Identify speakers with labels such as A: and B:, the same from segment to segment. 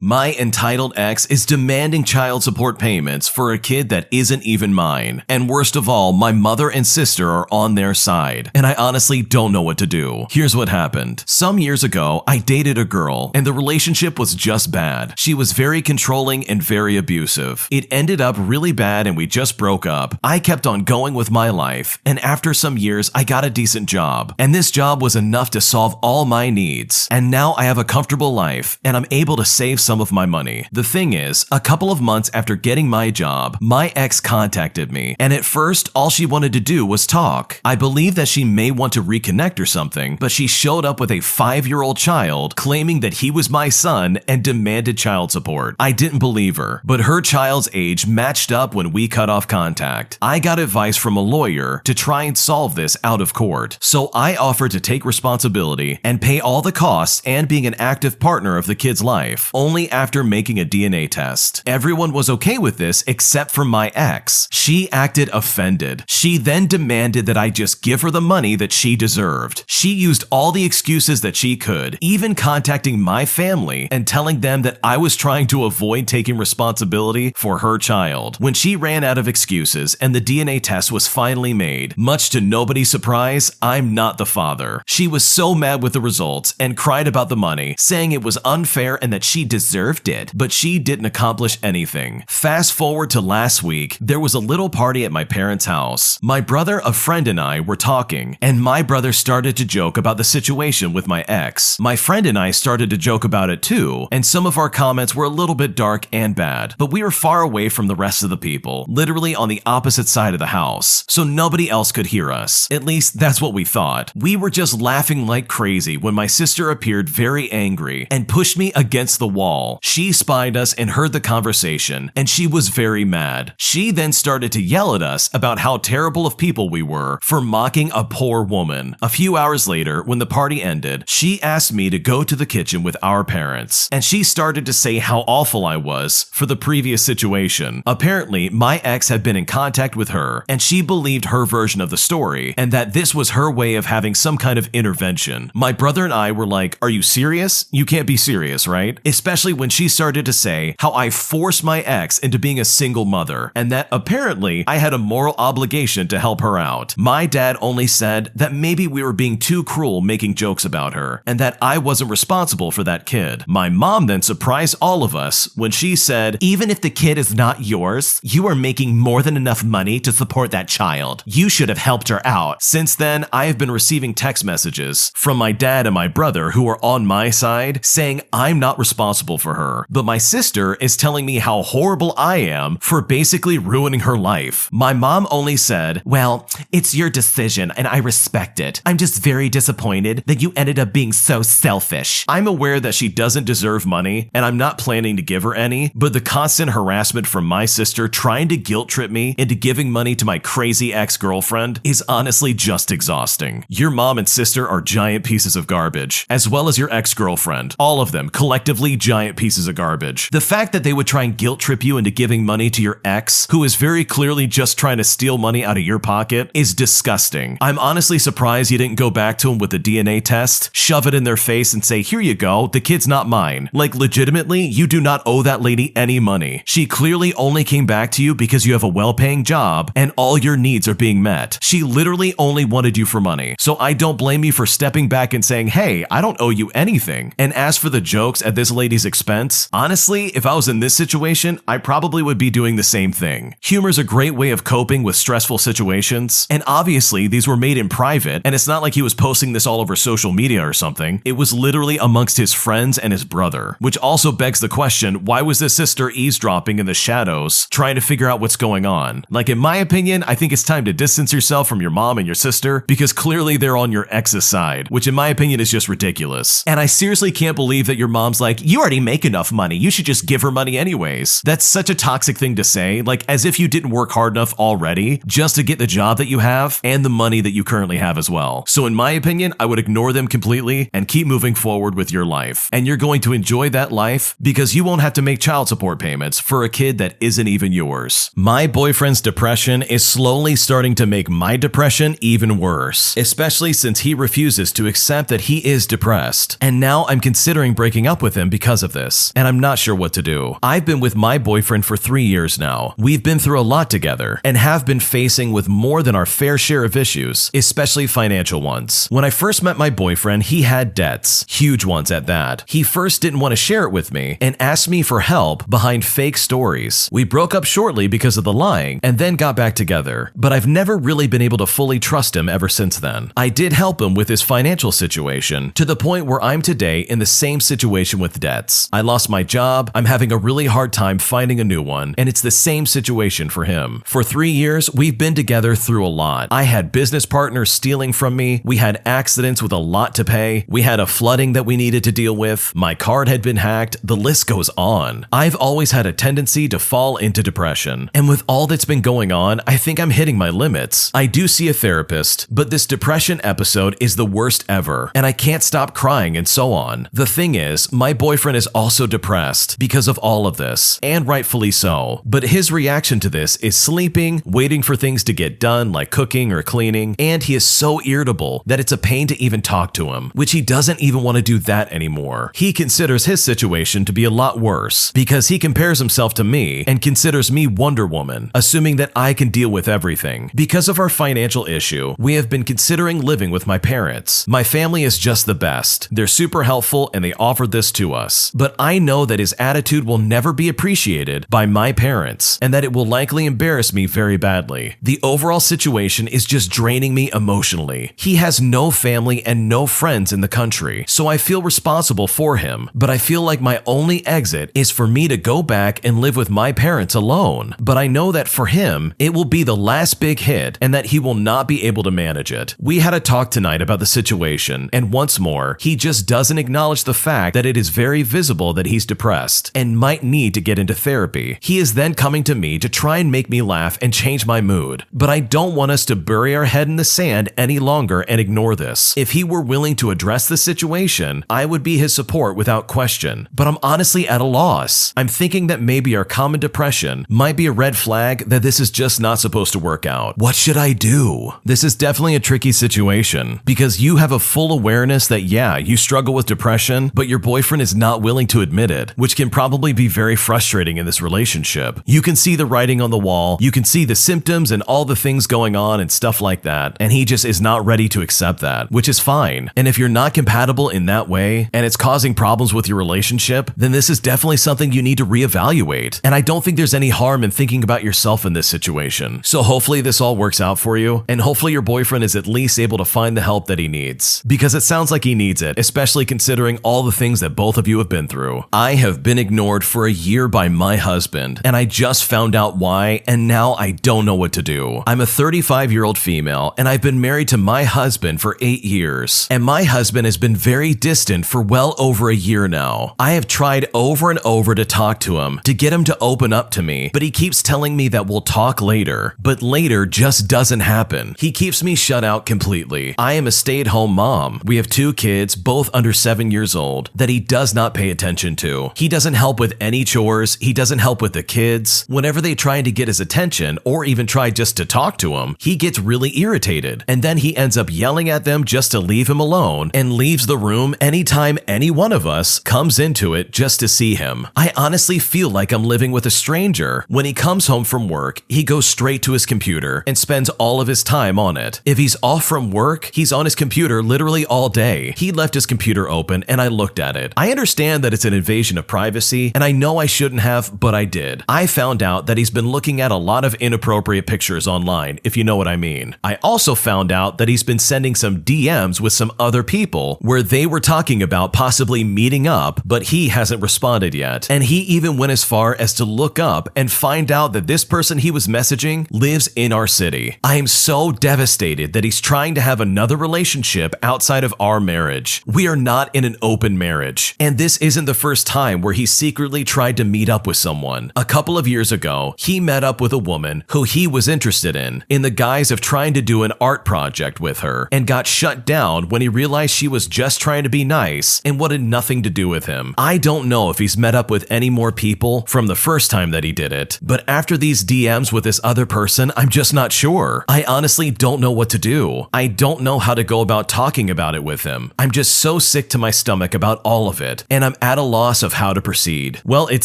A: My entitled ex is demanding child support payments for a kid that isn't even mine. And worst of all, my mother and sister are on their side. And I honestly don't know what to do. Here's what happened. Some years ago, I dated a girl, and the relationship was just bad. She was very controlling and very abusive. It ended up really bad and we just broke up. I kept on going with my life, and after some years, I got a decent job. And this job was enough to solve all my needs. And now I have a comfortable life, and I'm able to save some of my money. The thing is, a couple of months after getting my job, my ex contacted me, and at first, all she wanted to do was talk. I believe that she may want to reconnect or something, but she showed up with a 5-year-old child, claiming that he was my son and demanded child support. I didn't believe her, but her child's age matched up when we cut off contact. I got advice from a lawyer to try and solve this out of court, so I offered to take responsibility and pay all the costs and being an active partner of the kid's life, only after making a DNA test. Everyone was okay with this except for my ex. She acted offended. She then demanded that I just give her the money that she deserved. She used all the excuses that she could, even contacting my family and telling them that I was trying to avoid taking responsibility for her child. When she ran out of excuses and the DNA test was finally made, much to nobody's surprise, I'm not the father. She was so mad with the results and cried about the money, saying it was unfair and that she deserved it, but she didn't accomplish anything. Fast forward to last week, there was a little party at my parents' house. My brother, a friend, and I were talking, and my brother started to joke about the situation with my ex. My friend and I started to joke about it too, and some of our comments were a little bit dark and bad, but we were far away from the rest of the people, literally on the opposite side of the house, so nobody else could hear us. At least that's what we thought. We were just laughing like crazy when my sister appeared very angry and pushed me against the wall. She spied us and heard the conversation, and she was very mad. She then started to yell at us about how terrible of people we were for mocking a poor woman. A few hours later, when the party ended, she asked me to go to the kitchen with our parents, and she started to say how awful I was for the previous situation. Apparently, my ex had been in contact with her, and she believed her version of the story, and that this was her way of having some kind of intervention. My brother and I were like, "Are you serious? You can't be serious, right?" Especially when she started to say how I forced my ex into being a single mother, and that apparently I had a moral obligation to help her out. My dad only said that maybe we were being too cruel making jokes about her, and that I wasn't responsible for that kid. My mom then surprised all of us when she said, "Even if the kid is not yours, you are making more than enough money to support that child. You should have helped her out." Since then, I have been receiving text messages from my dad and my brother who are on my side saying I'm not responsible for her, but my sister is telling me how horrible I am for basically ruining her life. My mom only said, "Well, it's your decision and I respect it. I'm just very disappointed that you ended up being so selfish." I'm aware that she doesn't deserve money and I'm not planning to give her any, but the constant harassment from my sister trying to guilt trip me into giving money to my crazy ex-girlfriend is honestly just exhausting. Your mom and sister are giant pieces of garbage, as well as your ex-girlfriend. All of them collectively giant pieces of garbage. The fact that they would try and guilt trip you into giving money to your ex, who is very clearly just trying to steal money out of your pocket, is disgusting. I'm honestly surprised you didn't go back to him with the DNA test, shove it in their face and say, "Here you go, the kid's not mine." Like legitimately, you do not owe that lady any money. She clearly only came back to you because you have a well-paying job and all your needs are being met. She literally only wanted you for money. So I don't blame you for stepping back and saying, "Hey, I don't owe you anything." And as for the jokes at this lady's expense, honestly, if I was in this situation, I probably would be doing the same thing. Humor is a great way of coping with stressful situations, and obviously these were made in private, and it's not like he was posting this all over social media or something. It was literally amongst his friends and his brother, which also begs the question, why was this sister eavesdropping in the shadows, trying to figure out what's going on? Like, in my opinion, I think it's time to distance yourself from your mom and your sister, because clearly they're on your ex's side, which in my opinion is just ridiculous. And I seriously can't believe that your mom's like, "You already make enough money, you should just give her money anyways." That's such a toxic thing to say, like as if you didn't work hard enough already just to get the job that you have and the money that you currently have as well. So in my opinion, I would ignore them completely and keep moving forward with your life. And you're going to enjoy that life because you won't have to make child support payments for a kid that isn't even yours. My boyfriend's depression is slowly starting to make my depression even worse, especially since he refuses to accept that he is depressed. And now I'm considering breaking up with him because of of this, and I'm not sure what to do. I've been with my boyfriend for 3 years now. We've been through a lot together and have been facing with more than our fair share of issues, especially financial ones. When I first met my boyfriend, he had debts, huge ones at that. He first didn't want to share it with me and asked me for help behind fake stories. We broke up shortly because of the lying and then got back together, but I've never really been able to fully trust him ever since then. I did help him with his financial situation to the point where I'm today in the same situation with debts. I lost my job, I'm having a really hard time finding a new one, and it's the same situation for him. For 3 years, we've been together through a lot. I had business partners stealing from me, we had accidents with a lot to pay, we had a flooding that we needed to deal with, my card had been hacked, the list goes on. I've always had a tendency to fall into depression, and with all that's been going on, I think I'm hitting my limits. I do see a therapist, but this depression episode is the worst ever, and I can't stop crying and so on. The thing is, my boyfriend is also depressed because of all of this, and rightfully so, but his reaction to this is sleeping, waiting for things to get done like cooking or cleaning, and he is so irritable that it's a pain to even talk to him, which he doesn't even want to do that anymore. He considers his situation to be a lot worse because he compares himself to me and considers me Wonder Woman, assuming that I can deal with everything. Because of our financial issue, we have been considering living with my parents. My family is just the best. They're super helpful and they offered this to us. But I know that his attitude will never be appreciated by my parents and that it will likely embarrass me very badly. The overall situation is just draining me emotionally. He has no family and no friends in the country, so I feel responsible for him, but I feel like my only exit is for me to go back and live with my parents alone. But I know that for him, it will be the last big hit and that he will not be able to manage it. We had a talk tonight about the situation, and once more, he just doesn't acknowledge the fact that it is very visible that he's depressed and might need to get into therapy. He is then coming to me to try and make me laugh and change my mood, but I don't want us to bury our head in the sand any longer and ignore this. If he were willing to address the situation, I would be his support without question, but I'm honestly at a loss. I'm thinking that maybe our common depression might be a red flag that this is just not supposed to work out. What should I do? This is definitely a tricky situation because you have a full awareness that yeah, you struggle with depression, but your boyfriend is not willing to admit it, which can probably be very frustrating in this relationship. You can see the writing on the wall, you can see the symptoms and all the things going on and stuff like that, and he just is not ready to accept that, which is fine. And if you're not compatible in that way and it's causing problems with your relationship, then this is definitely something you need to reevaluate. And I don't think there's any harm in thinking about yourself in this situation. So hopefully this all works out for you, and hopefully your boyfriend is at least able to find the help that he needs, because it sounds like he needs it, especially considering all the things that both of you have been through. I have been ignored for a year by my husband, and I just found out why, and now I don't know what to do. I'm a 35-year-old female, and I've been married to my husband for 8 years, and my husband has been very distant for well over a year now. I have tried over and over to talk to him, to get him to open up to me, but he keeps telling me that we'll talk later, but later just doesn't happen. He keeps me shut out completely. I am a stay-at-home mom. We have 2 kids, both under 7 years old, that he does not pay attention to. He doesn't help with any chores. He doesn't help with the kids. Whenever they try to get his attention or even try just to talk to him, he gets really irritated, and then he ends up yelling at them just to leave him alone and leaves the room anytime any one of us comes into it just to see him. I honestly feel like I'm living with a stranger. When he comes home from work, he goes straight to his computer and spends all of his time on it. If he's off from work, he's on his computer literally all day. He left his computer open and I looked at it. I understand that it's an invasion of privacy, and I know I shouldn't have, but I did. I found out that he's been looking at a lot of inappropriate pictures online, if you know what I mean. I also found out that he's been sending some DMs with some other people where they were talking about possibly meeting up, but he hasn't responded yet. And he even went as far as to look up and find out that this person he was messaging lives in our city. I am so devastated that he's trying to have another relationship outside of our marriage. We are not in an open marriage, and this isn't the first time where he secretly tried to meet up with someone. A couple of years ago, he met up with a woman who he was interested in the guise of trying to do an art project with her, and got shut down when he realized she was just trying to be nice and wanted nothing to do with him. I don't know if he's met up with any more people from the first time that he did it, but after these DMs with this other person, I'm just not sure. I honestly don't know what to do. I don't know how to go about talking about it with him. I'm just so sick to my stomach about all of it, and I'm at a loss of how to proceed. Well, it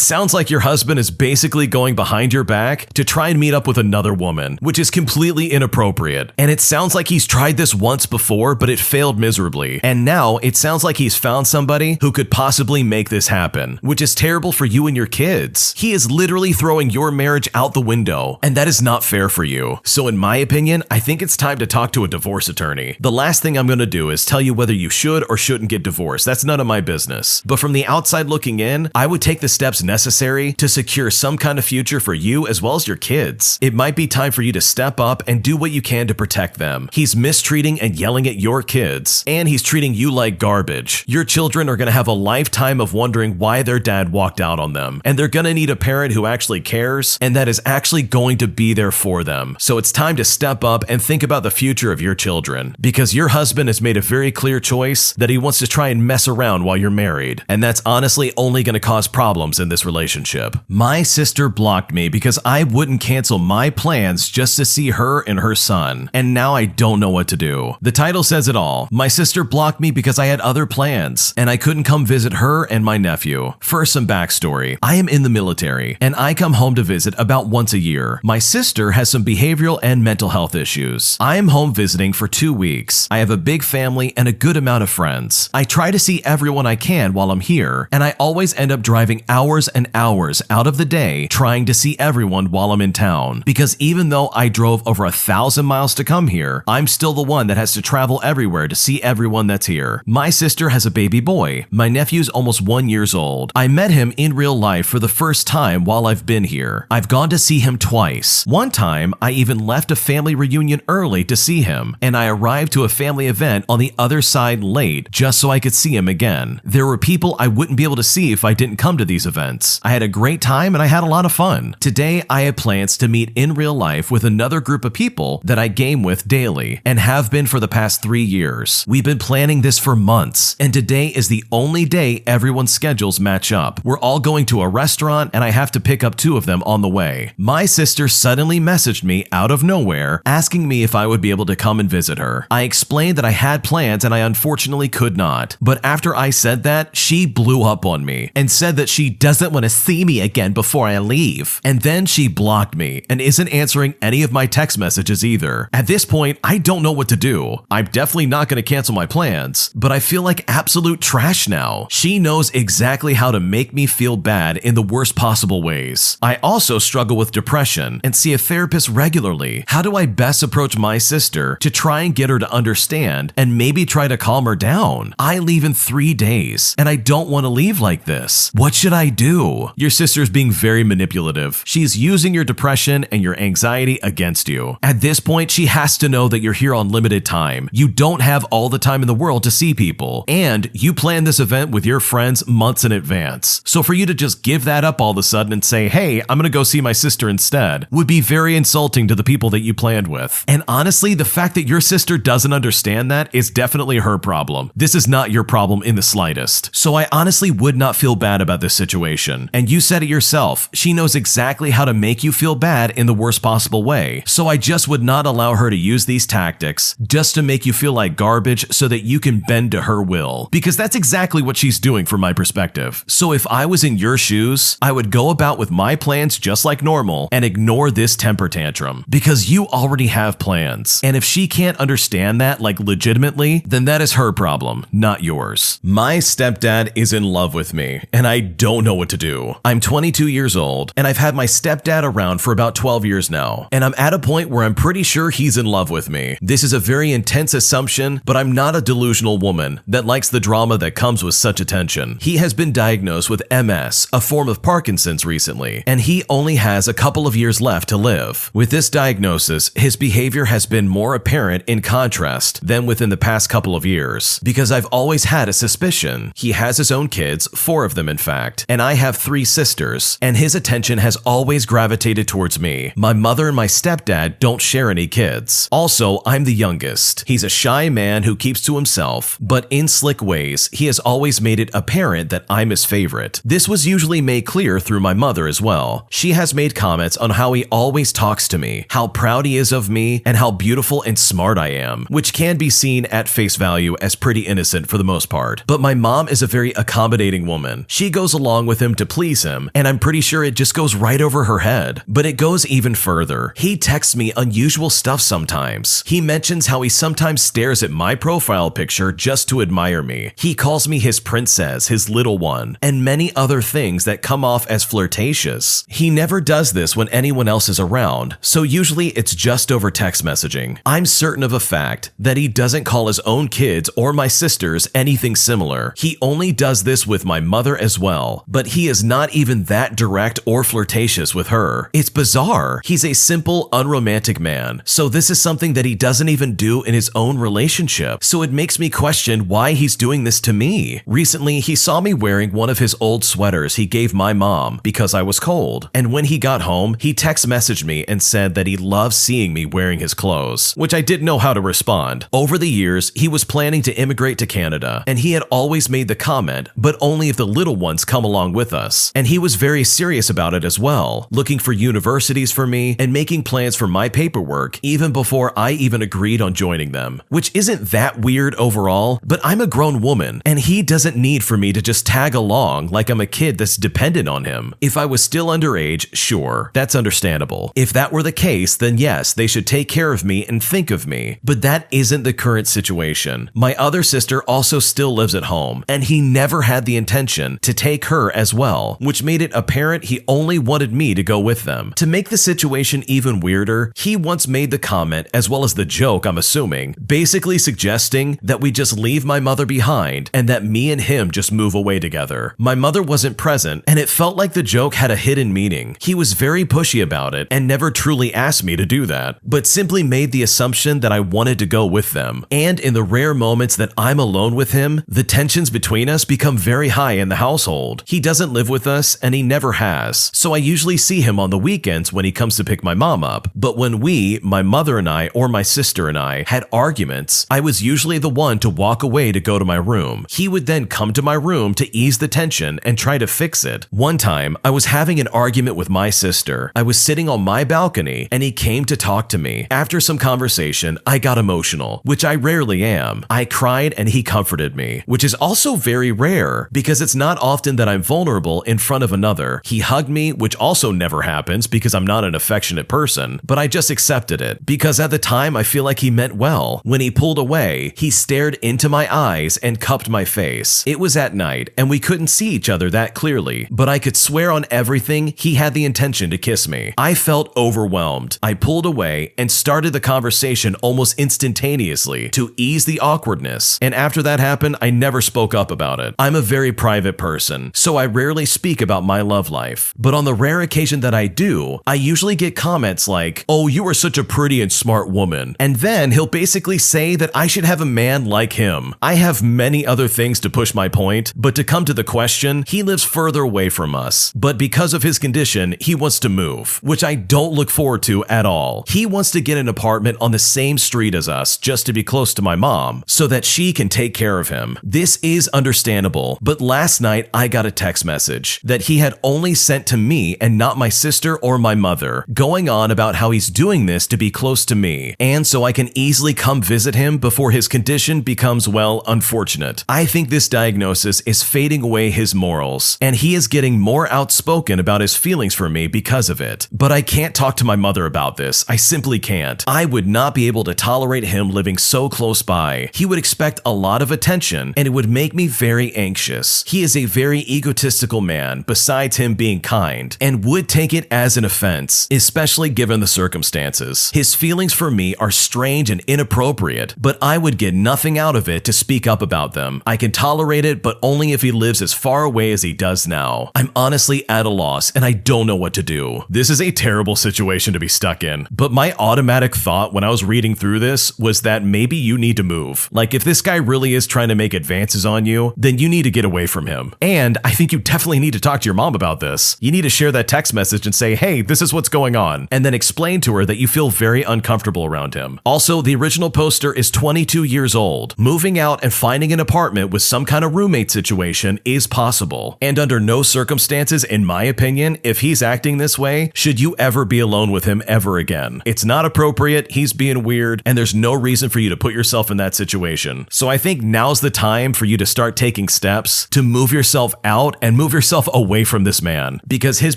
A: sounds like your husband is basically going behind your back to try and meet up with another woman, which is completely inappropriate. And it sounds like he's tried this once before, but it failed miserably. And now it sounds like he's found somebody who could possibly make this happen, which is terrible for you and your kids. He is literally throwing your marriage out the window, and that is not fair for you. So in my opinion, I think it's time to talk to a divorce attorney. The last thing I'm going to do is tell you whether you should or shouldn't get divorced. That's none of my business. But from the outside looking in, I would take the steps necessary to secure some kind of future for you as well as your kids. It might be time for you to step up and do what you can to protect them. He's mistreating and yelling at your kids, and he's treating you like garbage. Your children are going to have a lifetime of wondering why their dad walked out on them, and they're going to need a parent who actually cares and that is actually going to be there for them. So it's time to step up and think about the future of your children, because your husband has made a very clear choice that he wants to try and mess around while you're married, and that's honestly only going to cause problems in this relationship. My sister blocked me because I wouldn't cancel my plans just to see her and her son, and now I don't know what to do. The title says it all. My sister blocked me because I had other plans, and I couldn't come visit her and my nephew. First, some backstory. I am in the military, and I come home to visit about once a year. My sister has some behavioral and mental health issues. I am home visiting for 2 weeks. I have a big family and a good amount of friends. I try to see everyone I can while I'm here, and I always end up driving hours and hours out of the day trying to see everyone while I'm in town. Because even though I drove over 1,000 miles to come here, I'm still the one that has to travel everywhere to see everyone that's here. My sister has a baby boy. My nephew's almost 1 year old. I met him in real life for the first time while I've been here. I've gone to see him twice. One time, I even left a family reunion early to see him, and I arrived to a family event on the other side late just so I could see him again. There were people I wouldn't be able to see if I didn't come to these events. I had a great time and I had a lot of fun. Today, I have plans to meet in real life with another group of people that I game with daily and have been for the past 3 years. We've been planning this for months, and today is the only day everyone's schedules match up. We're all going to a restaurant, and I have to pick up 2 of them on the way. My sister suddenly messaged me out of nowhere asking me if I would be able to come and visit her. I explained that I had plans and I unfortunately could not. But after I said that, she blew up on me and said that she doesn't want to see me again before I leave. And then she blocked me and isn't answering any of my text messages either. At this point, I don't know what to do. I'm definitely not going to cancel my plans, but I feel like absolute trash now. She knows exactly how to make me feel bad in the worst possible ways. I also struggle with depression and see a therapist regularly. How do I best approach my sister to try and get her to understand and maybe try to calm her down? I leave in 3 days and I don't want to leave like this. What should I do? Your sister's being very manipulative. She's using your depression and your anxiety against you. At this point, she has to know that you're here on limited time. You don't have all the time in the world to see people, and you plan this event with your friends months in advance. So for you to just give that up all of a sudden and say, hey, I'm gonna go see my sister instead, would be very insulting to the people that you planned with. And honestly, the fact that your sister doesn't understand that is definitely her problem. This is not your problem in the slightest. So I honestly would not feel bad about this situation. And you said it yourself, she knows exactly how to make you feel bad in the worst possible way. So I just would not allow her to use these tactics just to make you feel like garbage so that you can bend to her will. Because that's exactly what she's doing from my perspective. So if I was in your shoes, I would go about with my plans just like normal and ignore this temper tantrum. Because you already have plans. And if she can't understand that, like legitimately, then that is her problem, not yours. My stepdad is in love with me, and I don't know what to do. I'm 22 years old, and I've had my stepdad around for about 12 years now, and I'm at a point where I'm pretty sure he's in love with me. This is a very intense assumption, but I'm not a delusional woman that likes the drama that comes with such attention. He has been diagnosed with MS, a form of Parkinson's recently, and he only has a couple of years left to live. With this diagnosis, his behavior has been more apparent in contrast than within the past couple of years, because I've always had a suspicion. He has his own kids, 4 of them in fact, and I have 3 sisters, and his attention has always gravitated towards me. My mother and my stepdad don't share any kids. Also, I'm the youngest. He's a shy man who keeps to himself, but in slick ways, he has always made it apparent that I'm his favorite. This was usually made clear through my mother as well. She has made comments on how he always talks to me, how proud he is of me, and how beautiful and smart I am, which can be seen at face value as pretty innocent for the most part. But my mom is a very accommodating woman. She goes along with him to please him, and I'm pretty sure it just goes right over her head. But it goes even further. He texts me unusual stuff sometimes. He mentions how he sometimes stares at my profile picture just to admire me. He calls me his princess, his little one, and many other things that come off as flirtatious. He never does this when anyone else is around, so usually it's just over text messaging. I'm certain of a fact that he doesn't call his own kids or my sisters anything similar. He only does this with my mother as well, but he is not even that direct or flirtatious with her. It's bizarre. He's a simple, unromantic man, so this is something that he doesn't even do in his own relationship, so it makes me question why he's doing this to me. Recently, he saw me wearing one of his old sweaters he gave my mom because I was cold, and when he got home, he text messaged me and said that he loves seeing me wearing his clothes, which I didn't know how to respond. Over the years, he was planning to immigrate to Canada, and he had always made the comment, but only if the little ones come along with us. And he was very serious about it as well, looking for universities for me and making plans for my paperwork even before I even agreed on joining them, which isn't that weird overall, but I'm a grown woman, and he doesn't need for me to just tag along like I'm a kid that's dependent on him. If I was still underage, sure, that's understandable. If that were the case, then yes, they should take care of me and think of me, but that isn't the current situation. My other sister also still lives at home, and he never had the intention to take her as well, which made it apparent he only wanted me to go with them. To make the situation even weirder, he once made the comment, as well as the joke I'm assuming, basically suggesting that we just leave my mother behind and that me and him just move away together. My mother wasn't present, and it felt like the joke had a hidden meaning. He was very pushy about it and never truly asked me to do that, but simply made the assumption that I wanted to go with them. And in the rare moments that I'm alone with him, the tensions between us become very high in the household. He doesn't live with us, and he never has, so I usually see him on the weekends when he comes to pick my mom up. But when we, my mother and I, or my sister and I, had arguments, I was usually the one to walk away to go to my room. He would then come to my room to ease the tension and try to fix it. One time, I was having an argument with my sister. I was sitting on my balcony, and he came to talk to me. After some conversation, I got emotional, which I rarely am. I cried and he comforted me, which is also very rare because it's not often that I'm vulnerable in front of another. He hugged me, which also never happens because I'm not an affectionate person, but I just accepted it because at the time I feel like he meant well. When he pulled away, he stared into my eyes and cupped my face. It was at night and we couldn't see each other that clearly, but I could swear on everything he had the intention to kiss me. I felt overwhelmed. I pulled away and started the conversation almost instantaneously to ease the awkwardness, and after that happened, I never spoke up about it. I'm a very private person, so I rarely speak about my love life, but on the rare occasion that I do, I usually get comments like, "Oh, you are such a pretty and smart woman," and then he'll basically say that I should have a man like him. I have many other things to push my point, but to come to the question, he lives further away from us, but because of his condition, he wants to move, which I don't look forward to at all. He wants to get an apartment on the same street as us just to be close to my mom so that she can take care of him. This is understandable, but last night I got a text message that he had only sent to me and not my sister or my mother, going on about how he's doing this to be close to me and so I can easily come visit him before his condition becomes, well, unfortunate. I think this diagnosis is fading away his morals, and he is getting more outspoken about his feelings for me because of it. But I can't talk to my mother about this. I simply can't. I would not be able to tolerate him living so close by. He would expect a lot of attention, and it would make me very anxious. He is a very egotistical man, besides him being kind, and would take it as an offense, especially given the circumstances. His feelings for me are strange and inappropriate, but I would get nothing out of it to speak up about them. I can tolerate it, but only if he lives as far away as he does now. I'm honestly at a loss, and I don't know what to do. This is a terrible situation to be stuck in, but my automatic thought when I was reading through this was that maybe you need to move. Like, if this guy really is trying to make advances on you, then you need to get away from him. And I think you definitely need to talk to your mom about this. You need to share that text message and say, "Hey, this is what's going on," and then explain to her that you feel very uncomfortable around him. Also, the original poster is 22 years old. Moving out and finding an apartment with some kind of roommate situation is possible. And under no circumstances, in my opinion, if he's acting this way, should you ever be alone with him ever again. It's not appropriate, he's being weird, and there's no reason for you to put yourself in that situation. So I think now's the time for you to start taking steps to move yourself out and move yourself away from this man, because his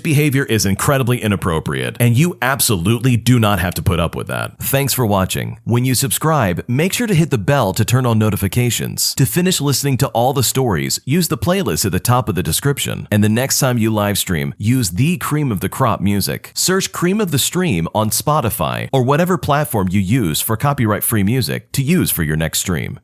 A: behavior is incredibly inappropriate, and you absolutely do not have to put up with that. Thanks for watching. When you subscribe, make sure to hit the bell to turn on notifications. To finish listening to all the stories, use the playlist at the top of the description. And the next time you live stream, use the cream of the crop music. Search Cream of the Stream on Spotify or whatever platform you use for copyright-free music to use for your next stream.